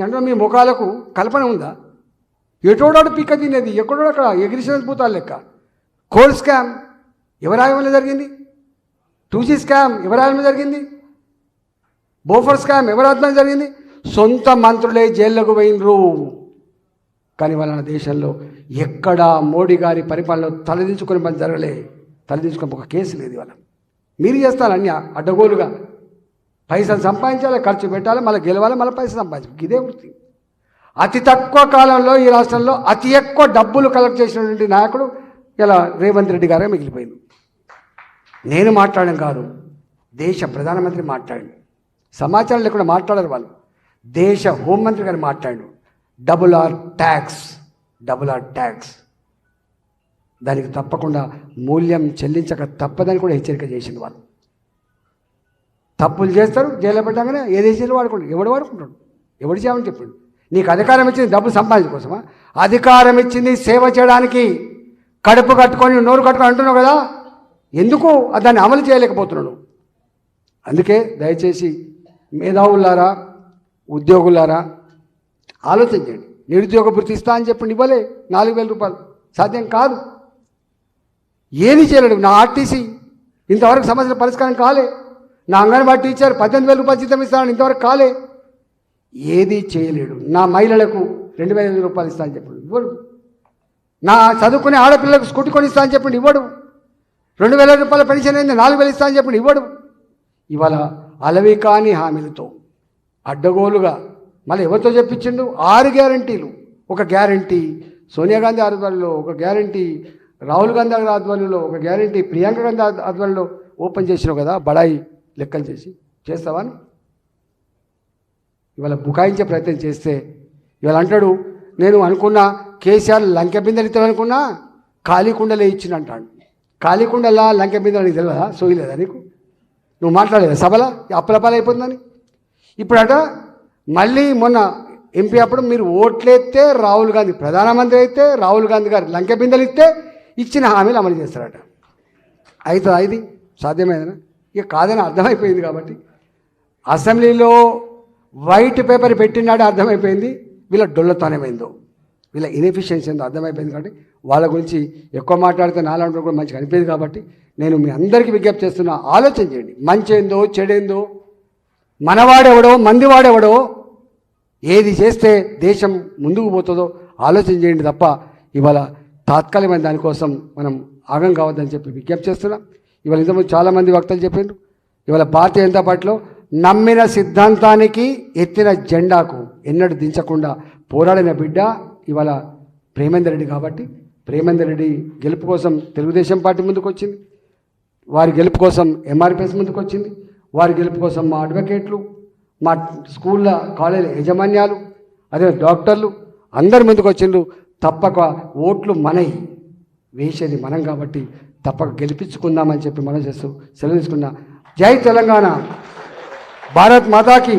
అంటే మీ ముఖాలకు కల్పన ఉందా? ఎటోడాడు పిక్క తినేది, ఎక్కడో అక్కడ ఎగిరిసిన పూతాలు లెక్క. కోల్ స్కామ్ ఎవరి ఆయంలో జరిగింది? 2G స్కామ్ ఎవరి ఆయంలో జరిగింది? బోఫర్ స్కామ్ ఎవరి ఆత్మ జరిగింది? సొంత మంత్రులే జైళ్లకు పోయినరు. కానీ వాళ్ళ దేశంలో ఎక్కడ మోడీ గారి పరిపాలనలో తలదించుకునే పని జరగలే. తలదించుకునే ఒక కేసు లేదు. వాళ్ళ మీరు చేస్తారు అన్నీ అడ్డగోలుగా. పైసలు సంపాదించాలి, ఖర్చు పెట్టాలి, మళ్ళీ గెలవాలి, మళ్ళీ పైసలు సంపాదించాలి. ఇదే వృత్తి. అతి తక్కువ కాలంలో ఈ రాష్ట్రంలో అతి ఎక్కువ డబ్బులు కలెక్ట్ చేసినటువంటి నాయకుడు ఇలా రేవంత్ రెడ్డి గారే మిగిలిపోయింది. నేను మాట్లాడడం కాదు, దేశ ప్రధానమంత్రి మాట్లాడి, సమాచారం లేకుండా మాట్లాడారు వాళ్ళు. దేశ హోంమంత్రి గారు మాట్లాడు. డబుల్ ఆర్ ట్యాక్స్, దానికి తప్పకుండా మూల్యం చెల్లించక తప్పదని కూడా హెచ్చరిక చేసింది వాళ్ళు. తప్పులు చేస్తారు, జైల్లో పెట్టగానే ఏ దేశంలో వాడుకుంటాడు. ఎవడు వాడుకుంటాడు? ఎవడు చేయమని చెప్పాడు? నీకు అధికారం ఇచ్చింది డబ్బు సంపాదించడం కోసమా? అధికారం ఇచ్చింది సేవ చేయడానికి. కడుపు కట్టుకొని నోరు కట్టుకొని అంటున్నావు కదా, ఎందుకు దాన్ని అమలు చేయలేకపోతున్నాడు? అందుకే దయచేసి మేధావులారా, ఉద్యోగులారా ఆలోచించండి. నిరుద్యోగ భృతి ఇస్తా అని చెప్పి ఇవ్వలే, 4,000 రూపాయలు సాధ్యం కాదు. ఏది చేయలేడు. నా ఆర్టీసీ ఇంతవరకు సమస్యల పరిష్కారం కాలే. నా అంగన్వాడీ టీచర్ 18,000 రూపాయలు జీతం ఇస్తానని ఇంతవరకు కాలే. ఏది చేయలేడు. నా మహిళలకు 2,500 రూపాయలు ఇస్తా అని చెప్పండి, ఇవ్వడు. నా చదువుకునే ఆడపిల్లలకు స్కూటీ కొని ఇస్తా అని చెప్పండి, ఇవ్వడు. 2,000 రూపాయల పెన్షన్ అయింది, 4,000 ఇస్తా అని చెప్పండి, ఇవ్వడు. ఇవాళ అలవి కాని హామీలతో అడ్డగోలుగా మళ్ళీ ఎవరితో చెప్పించిండు? 6 గ్యారంటీలు. ఒక గ్యారంటీ సోనియా గాంధీ ఆధ్వర్యంలో, ఒక గ్యారంటీ రాహుల్ గాంధీ ఆధ్వర్యంలో, ఒక గ్యారంటీ ప్రియాంక గాంధీ ఆధ్వర్యంలో ఓపెన్ చేసినావు కదా, బడాయి లెక్కలు చేస్తావా? ఇవాళ బుకాయించే ప్రయత్నం చేస్తే ఇవాళ అంటాడు, నేను అనుకున్నా కేసీఆర్ లంకె బిందెలు ఇస్తాడనుకున్నా, ఖాళీ కుండలే ఇచ్చిన అంటాడు. ఖాళీ కుండలా లంకె బిందెలు నీకు తెలియదా? సోయలేదా నీకు? నువ్వు మాట్లాడలేదా సభలో అప్పలపాలు అయిపోతుందని? ఇప్పుడట మళ్ళీ మొన్న ఎంపీ అప్పుడు మీరు ఓట్లేస్తే రాహుల్ గాంధీ ప్రధానమంత్రి అయితే రాహుల్ గాంధీ గారు లంకె బిందెలు ఇస్తే ఇచ్చిన హామీలు అమలు చేస్తారట. అయితే ఇది సాధ్యమేదనా? ఇక కాదని అర్థమైపోయింది. కాబట్టి అసెంబ్లీలో వైట్ పేపర్ పెట్టినాడే అర్థమైపోయింది వీళ్ళ డొల్లతనమైందో, వీళ్ళ ఇన్ఎఫిషియన్సీ ఏందో అర్థమైపోయింది. కాబట్టి వాళ్ళ గురించి ఎక్కువ మాట్లాడితే నాలంటే కూడా మంచిగా అనిపించింది. కాబట్టి నేను మీ అందరికీ విజ్ఞప్తి చేస్తున్నా, ఆలోచన చేయండి. మంచి ఏందో చెడేందో, మనవాడెవడో మందివాడెవడో, ఏది చేస్తే దేశం ముందుకు పోతుందో ఆలోచన చేయండి తప్ప ఇవాళ తాత్కాలికమైన దానికోసం మనం ఆగం కావద్దని చెప్పి విజ్ఞప్తి చేస్తున్నాం. ఇవాళ ఇంతకుముందు చాలామంది వక్తలు చెప్పిండ్రు, ఇవాళ భారతీయ జనతా పార్టీలో నమ్మిన సిద్ధాంతానికి ఎత్తిన జెండాకు ఎన్నడూ దించకుండా పోరాడిన బిడ్డ ఇవాళ ప్రేమేందర్ రెడ్డి. కాబట్టి ప్రేమేందర్ రెడ్డి గెలుపు కోసం తెలుగుదేశం పార్టీ ముందుకు వచ్చింది, వారి గెలుపు కోసం ఎంఆర్పిఎస్ ముందుకు వచ్చింది, వారి గెలుపు కోసం మా అడ్వకేట్లు, మా స్కూళ్ళ కాలేజీ యాజమాన్యాలు, అదే డాక్టర్లు అందరు ముందుకు వచ్చిండ్రు. తప్పక ఓట్లు మనయి, వేసేది మనం కాబట్టి తప్పక గెలిపించుకుందామని చెప్పి మనం చేస్తూ సెలవు తీసుకున్నా. జై తెలంగాణ, భారత్ మాతాకి.